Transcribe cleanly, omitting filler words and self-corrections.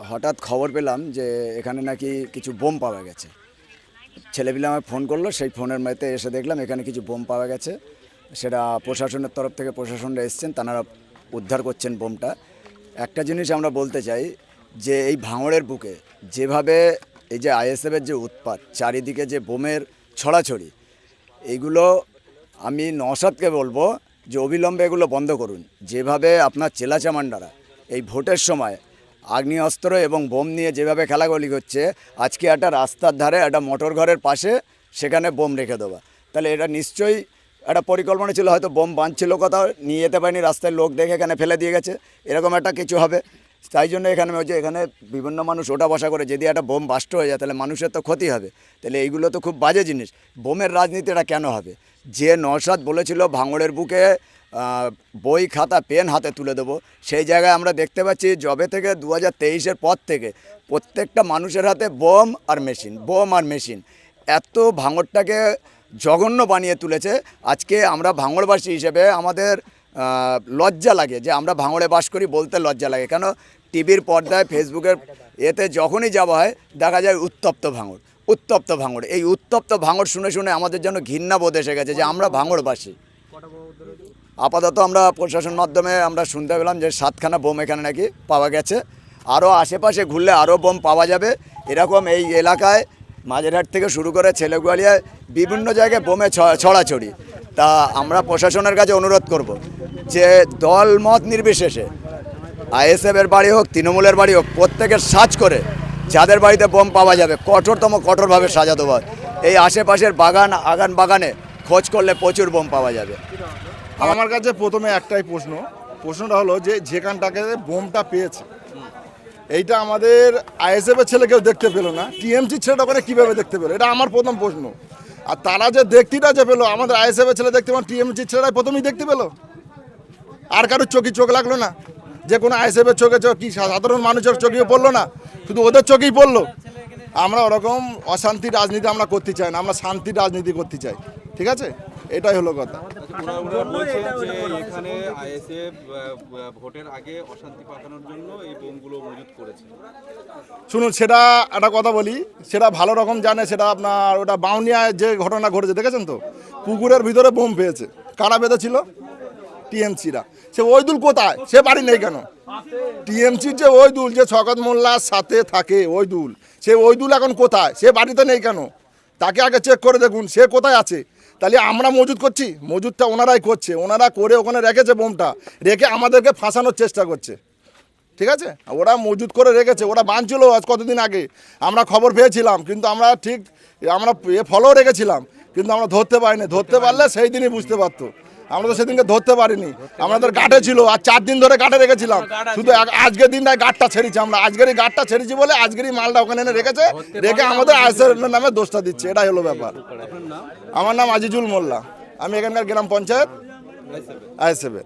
হঠাৎ খবর পেলাম যে এখানে নাকি কিছু বোম পাওয়া গেছে। ছেলেপিলে আমায় ফোন করলো, সেই ফোনের মধ্যে এসে দেখলাম এখানে কিছু বোম পাওয়া গেছে। সেটা প্রশাসনের তরফ থেকে প্রশাসনরা এসছেন, তারা উদ্ধার করছেন বোমটা। একটা জিনিস আমরা বলতে চাই যে এই ভাঙড়ের বুকে যেভাবে এই যে আইএসএফের যে উৎপাত, চারিদিকে যে বোমের ছড়াছড়ি, এইগুলো আমি নওশাদকে বলবো যে অবিলম্বে এগুলো বন্ধ করুন। যেভাবে আপনার চেলাচামান্ডারা এই ভোটের সময় আগ্নেয়াস্ত্র এবং বোম নিয়ে যেভাবে খেলাগুলি হচ্ছে, আজকে একটা রাস্তার ধারে একটা মোটর ঘরের পাশে সেখানে বোম রেখে দেওয়া, তাহলে এটা নিশ্চয়ই একটা পরিকল্পনা ছিল। হয়তো বোম বাঁধছিল কোথাও, নিয়ে যেতে পারেনি, রাস্তায় লোক দেখে এখানে ফেলে দিয়ে গেছে, এরকম একটা কিছু হবে। তাই জন্য এখানে হচ্ছে এখানে বিভিন্ন মানুষ ওঠা বসা করে, যদি একটা বোম বাস্ট হয়ে যায় তাহলে মানুষের তো ক্ষতি হবে। তাহলে এইগুলো তো খুব বাজে জিনিস। বোমের রাজনীতিটা কেন হবে? যে নওশাদ বলেছিল ভাঙড়ের বুকে বই খাতা পেন হাতে তুলে দেবো, সেই জায়গায় আমরা দেখতে পাচ্ছি যবে থেকে 2023-এর পর থেকে প্রত্যেকটা মানুষের হাতে বোম আর মেশিন। এত ভাঙড়টাকে জঘন্য বানিয়ে তুলেছে। আজকে আমরা ভাঙড়বাসী হিসেবে আমাদের লজ্জা লাগে যে আমরা ভাঙড়ে বাস করি, বলতে লজ্জা লাগে। কেন টিভির পর্দায়, ফেসবুকের এতে যখনই যাওয়া হয় দেখা যায় উত্তপ্ত ভাঙড়। এই উত্তপ্ত ভাঙড় শুনে শুনে আমাদের জন্য ঘৃণা বোধ এসে গেছে যে আমরা ভাঙড়বাসী। আপাতত আমরা প্রশাসন মাধ্যমে আমরা শুনতে পেলাম যে 7খানা বোম এখানে নাকি পাওয়া গেছে। আরও আশেপাশে ঘুরলে আরও বোম পাওয়া যাবে। এরকম এই এলাকায় মাঝেরহাট থেকে শুরু করে ছেলেগুয়ালিয়ায় বিভিন্ন জায়গায় বোমে ছড়াছড়ি। তা আমরা প্রশাসনের কাছে অনুরোধ করব যে দল মত নির্বিশেষে, আইএসএফের বাড়ি হোক, তৃণমূলের বাড়ি হোক, প্রত্যেকের সার্চ করে যাদের বাড়িতে বোম পাওয়া যাবে কঠোরভাবে সাজা দেওয়া। এই আশেপাশের আগান বাগানে খোঁজ করলে প্রচুর বোম পাওয়া যাবে। আমার কাছে প্রথমে একটাই প্রশ্নটা হলো যে যেখানটাকে বোমটা পেয়েছে, এইটা আমাদের আইএসএফের ছেলে কেউ দেখতে পেলো না, টিএমসির ছেলেটা ওখানে কীভাবে দেখতে পেলো, এটা আমার প্রথম প্রশ্ন। আর তারা যে দেখতিটা যে পেলো, আমাদের আইএসএফের ছেলে দেখতে পেলো, টিএমসির ছেলেটাই প্রথমেই দেখতে পেলো। আর কারোর চোখ লাগলো না? যে কোনো আইএসএফের চোখে কি সাধারণ মানুষের চোখেও পড়লো না? শুধু ওদের চোখেই পড়লো। আমরা ওরকম অশান্তির রাজনীতি আমরা করতে চাই না, আমরা শান্তির রাজনীতি করতে চাই। ঠিক আছে, এটাই হলো কথা। এখানে আইএসএফ ভোটের আগে অশান্তি পাকানোর জন্য এই বোমগুলো মজুত করেছে। শুনুন, সেটা একটা কথা বলি, সেটা ভালো রকম জানে। সেটা আপনার ওটা বাউনিয়ায় যে ঘটনা ঘটেছে দেখেছেন তো, পুকুরের ভিতরে বোম পেয়েছে। কারা বেঁধেছিল? টিএমসিরা। সে ওইদুল কোথায়? সে বাড়ি নেই কেন? টিএমসির যে ওইদুল, যে শওকত মোল্লার সাথে থাকে ওইদুল, সে ওইদুল এখন কোথায়? সে বাড়িতে নেই কেন? তাকে আগে চেক করে দেখুন সে কোথায় আছে। তাহলে আমরা মজুদ করছি? মজুদটা ওনারাই করছে। ওনারা করে ওখানে রেখেছে বোমটা, রেখে আমাদেরকে ফাঁসানোর চেষ্টা করছে। ঠিক আছে, ওরা মজুদ করে রেখেছে। ওরা বাঁধছিল আজ কতদিন আগে, আমরা খবর পেয়েছিলাম, কিন্তু আমরা ফলো রেখেছিলাম, কিন্তু আমরা ধরতে পারিনি। ধরতে পারলে সেই দিনই বুঝতে পারতো। আমরা তো সেদিনকে ধরতে পারিনি, আমাদের গাঁটে ছিল। আর 4 দিন ধরে গাঁটে রেখেছিলাম, শুধু আজকের দিনটায় গাঁটটা ছেড়েছি। আমরা আজকেরই গাঁটটা ছেড়েছি বলে আজকেরই মালটা ওখানে এনে রেখেছে, রেখে আমাদের আইএসএফের নামে দোষটা দিচ্ছে। এটাই হলো ব্যাপার। আমার নাম আজিজুল মোল্লা, আমি এখানকার গ্রাম পঞ্চায়েত আইএসএফের।